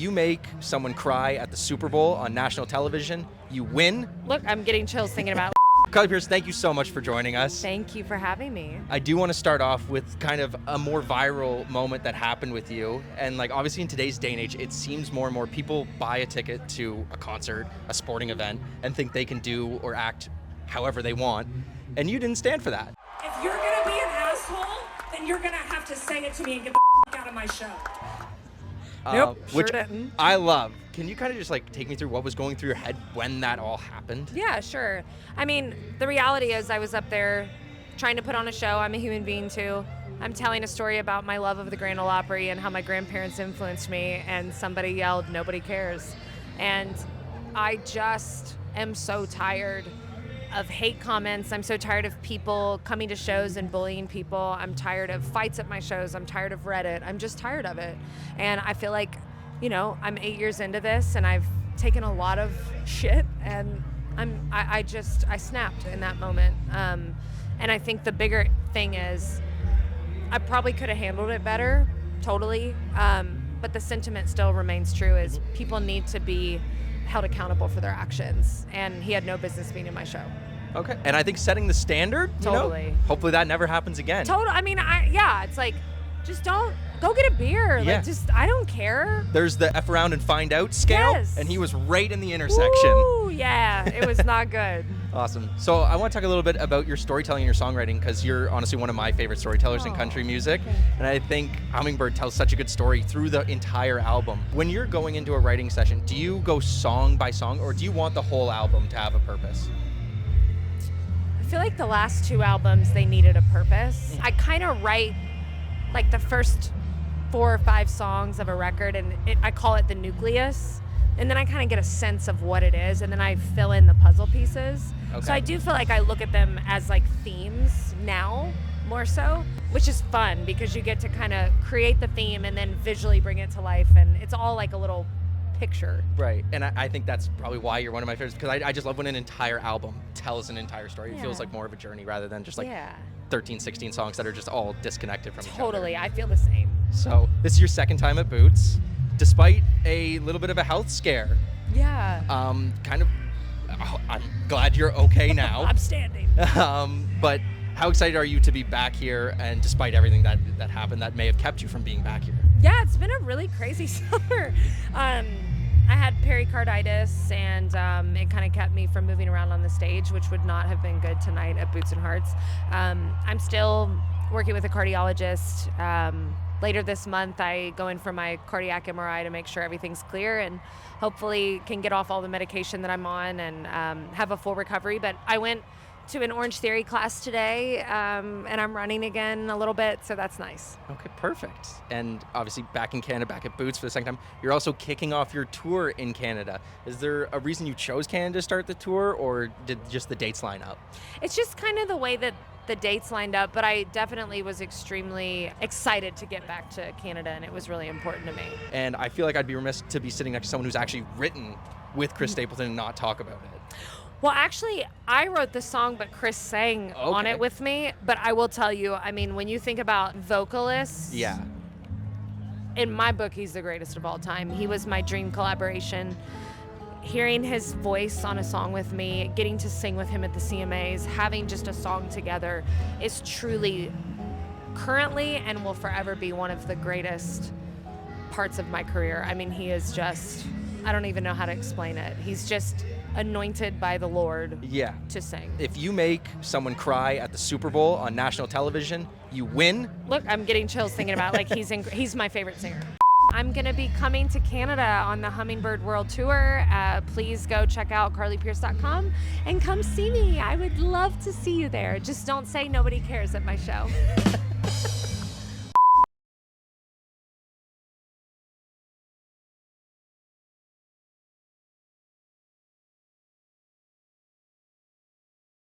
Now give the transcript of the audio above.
you make someone cry at the Super Bowl on national television, you win. Look, I'm getting chills thinking about it. Carly Pearce, thank you so much for joining us. Thank you for having me. I do want to start off with kind of a more viral moment that happened with you. And like obviously in today's day and age, it seems more and more people buy a ticket to a concert, a sporting event, and think they can do or act however they want. And you didn't stand for that. If you're gonna be an asshole, then you're gonna have to say it to me and get the out of my show. Nope, sure which didn't. I love. Can you kind of just like take me through what was going through your head when that all happened? Yeah, sure. I mean, the reality is I was up there trying to put on a show. I'm a human being too. I'm telling a story about my love of the Grand Ole Opry and how my grandparents influenced me, and somebody yelled, "Nobody cares." And I just am so tired of hate comments. I'm so tired of people coming to shows and bullying people. I'm tired of fights at my shows. I'm tired of Reddit. I'm just tired of it. And I feel like, you know, I'm 8 years into this and I've taken a lot of shit, and I snapped in that moment. And I think the bigger thing is I probably could have handled it better, totally. But the sentiment still remains true, is people need to be held accountable for their actions, and he had no business being in my show. Okay. And I think setting the standard, Totally. you know, hopefully that never happens again. I mean, it's like, just don't go get a beer. Yeah. Like, just, I don't care. There's the F around and find out scale, Yes. and he was right in the intersection. Ooh, yeah, it was not good. Awesome. So I want to talk a little bit about your storytelling and your songwriting, because you're honestly one of my favorite storytellers in country music. And I think Hummingbird tells such a good story through the entire album. When you're going into a writing session, do you go song by song, or do you want the whole album to have a purpose? I feel like the last two albums, they needed a purpose. I kind of write like the first 4 or 5 songs of a record, and I call it the nucleus. And then I kind of get a sense of what it is, and then I fill in the puzzle pieces. Okay. So I do feel like I look at them as like themes now, more so, which is fun because you get to kind of create the theme and then visually bring it to life, and it's all like a little picture. Right. And I think that's probably why you're one of my favorites, because I just love when an entire album tells an entire story. It Yeah. feels like more of a journey rather than just like Yeah, 13, 16 songs that are just all disconnected from each other. totally. I feel the same. So this is your second time at Boots, despite a little bit of a health scare. Yeah. I'm glad you're okay now. I'm standing. But how excited are you to be back here, and despite everything that happened that may have kept you from being back here? Yeah, it's been a really crazy summer. I had pericarditis, and it kind of kept me from moving around on the stage, which would not have been good tonight at Boots and Hearts. I'm still working with a cardiologist. Later this month, I go in for my cardiac MRI to make sure everything's clear, and hopefully can get off all the medication that I'm on and have a full recovery. But I went to an Orange Theory class today, and I'm running again a little bit, so that's nice. Okay, perfect. And obviously back in Canada, back at Boots for the second time, you're also kicking off your tour in Canada. Is there a reason you chose Canada to start the tour, or did just the dates line up? It's just kind of the way that the dates lined up, but I definitely was extremely excited to get back to Canada, and it was really important to me. And I feel like I'd be remiss to be sitting next to someone who's actually written with Chris Stapleton and not talk about it. Well, actually, I wrote the song, but Chris sang on Okay. it with me. But I will tell you, I mean, when you think about vocalists, Yeah. in my book, he's the greatest of all time. He was my dream collaboration. Hearing his voice on a song with me, getting to sing with him at the CMAs, having just a song together is truly, currently and will forever be, one of the greatest parts of my career. I mean, he is just, I don't even know how to explain it. He's just anointed by the Lord Yeah. to sing. If you make someone cry at the Super Bowl on national television, you win. Look, I'm getting chills thinking about it. Like, he's my favorite singer. I'm going to be coming to Canada on the Hummingbird World Tour. Please go check out carlypearce.com and come see me. I would love to see you there. Just don't say nobody cares at my show.